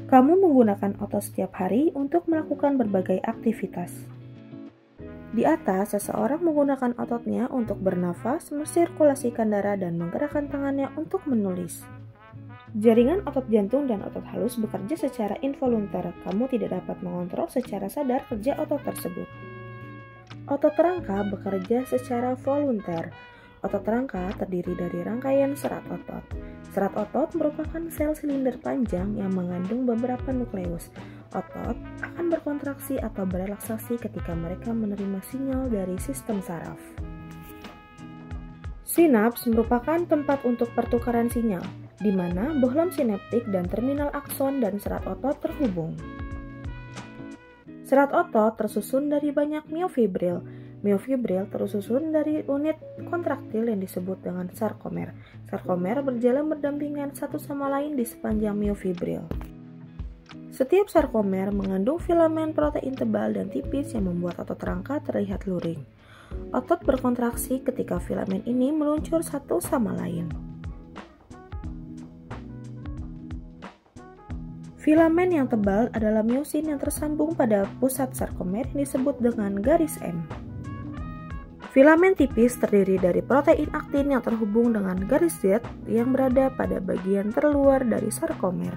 Kamu menggunakan otot setiap hari untuk melakukan berbagai aktivitas. Di atas, seseorang menggunakan ototnya untuk bernafas, mensirkulasikan darah, dan menggerakkan tangannya untuk menulis. Jaringan otot jantung dan otot halus bekerja secara involunter. Kamu tidak dapat mengontrol secara sadar kerja otot tersebut. Otot rangka bekerja secara volunter. Otot rangka terdiri dari rangkaian serat otot. Serat otot merupakan sel silinder panjang yang mengandung beberapa nukleus. Otot akan berkontraksi atau berelaksasi ketika mereka menerima sinyal dari sistem saraf. Sinaps merupakan tempat untuk pertukaran sinyal, di mana bohlam sinaptik dan terminal akson dan serat otot terhubung. Serat otot tersusun dari banyak miofibril. Miofibril tersusun dari unit kontraktil yang disebut dengan sarkomer. Sarkomer berjalan berdampingan satu sama lain di sepanjang miofibril. Setiap sarkomer mengandung filamen protein tebal dan tipis yang membuat otot rangka terlihat luring. Otot berkontraksi ketika filamen ini meluncur satu sama lain. Filamen yang tebal adalah miosin yang tersambung pada pusat sarkomer yang disebut dengan garis M. Filamen tipis terdiri dari protein aktin yang terhubung dengan garis Z yang berada pada bagian terluar dari sarkomer.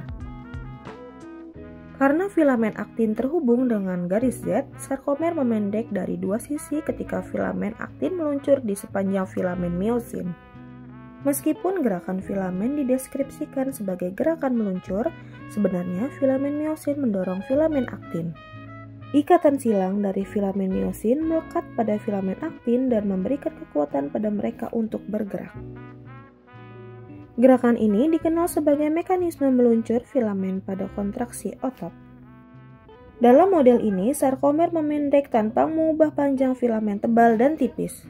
Karena filamen aktin terhubung dengan garis Z, sarkomer memendek dari dua sisi ketika filamen aktin meluncur di sepanjang filamen miosin. Meskipun gerakan filamen dideskripsikan sebagai gerakan meluncur, sebenarnya filamen miosin mendorong filamen aktin. Ikatan silang dari filamen miosin melekat pada filamen aktin dan memberikan kekuatan pada mereka untuk bergerak. Gerakan ini dikenal sebagai mekanisme meluncur filamen pada kontraksi otot. Dalam model ini, sarkomer memendek tanpa mengubah panjang filamen tebal dan tipis.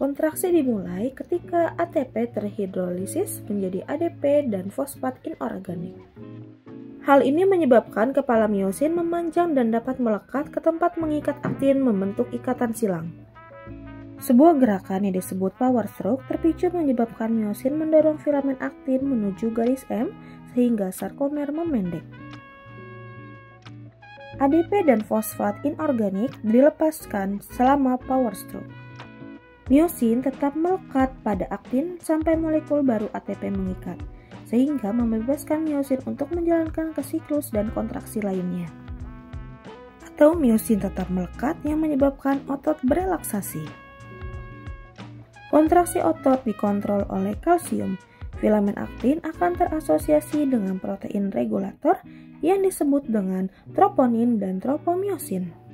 Kontraksi dimulai ketika ATP terhidrolisis menjadi ADP dan fosfat inorganik. Hal ini menyebabkan kepala miosin memanjang dan dapat melekat ke tempat mengikat aktin membentuk ikatan silang. Sebuah gerakan yang disebut power stroke terpicu menyebabkan miosin mendorong filamen aktin menuju garis M sehingga sarkomer memendek. ADP dan fosfat inorganik dilepaskan selama power stroke. Miosin tetap melekat pada aktin sampai molekul baru ATP mengikat, sehingga membebaskan miosin untuk menjalankan ke siklus dan kontraksi lainnya. Atau miosin tetap melekat yang menyebabkan otot berelaksasi. Kontraksi otot dikontrol oleh kalsium. Filamen aktin akan terasosiasi dengan protein regulator yang disebut dengan troponin dan tropomyosin.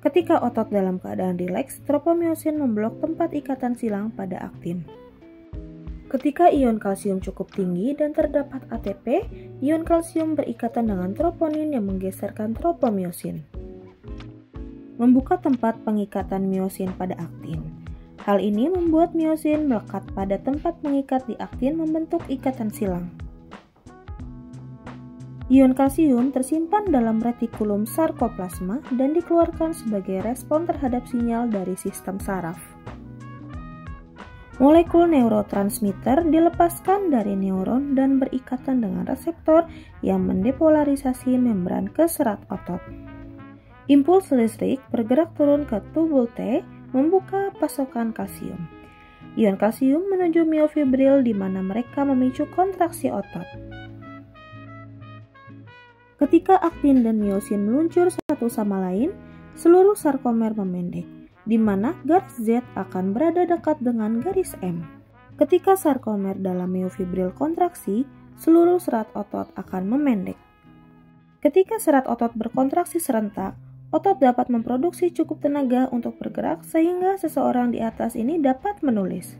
Ketika otot dalam keadaan rileks, tropomyosin memblok tempat ikatan silang pada aktin. Ketika ion kalsium cukup tinggi dan terdapat ATP, ion kalsium berikatan dengan troponin yang menggeserkan tropomyosin, membuka tempat pengikatan miosin pada aktin. Hal ini membuat miosin melekat pada tempat mengikat di aktin membentuk ikatan silang. Ion kalsium tersimpan dalam retikulum sarkoplasma dan dikeluarkan sebagai respon terhadap sinyal dari sistem saraf. Molekul neurotransmitter dilepaskan dari neuron dan berikatan dengan reseptor yang mendepolarisasi membran ke serat otot. Impuls listrik bergerak turun ke tubul T, membuka pasokan kalsium. Ion kalsium menuju miofibril di mana mereka memicu kontraksi otot. Ketika aktin dan miosin meluncur satu sama lain, seluruh sarkomer memendek, di mana garis Z akan berada dekat dengan garis M. Ketika sarkomer dalam miofibril kontraksi, seluruh serat otot akan memendek. Ketika serat otot berkontraksi serentak, otot dapat memproduksi cukup tenaga untuk bergerak sehingga seseorang di atas ini dapat menulis.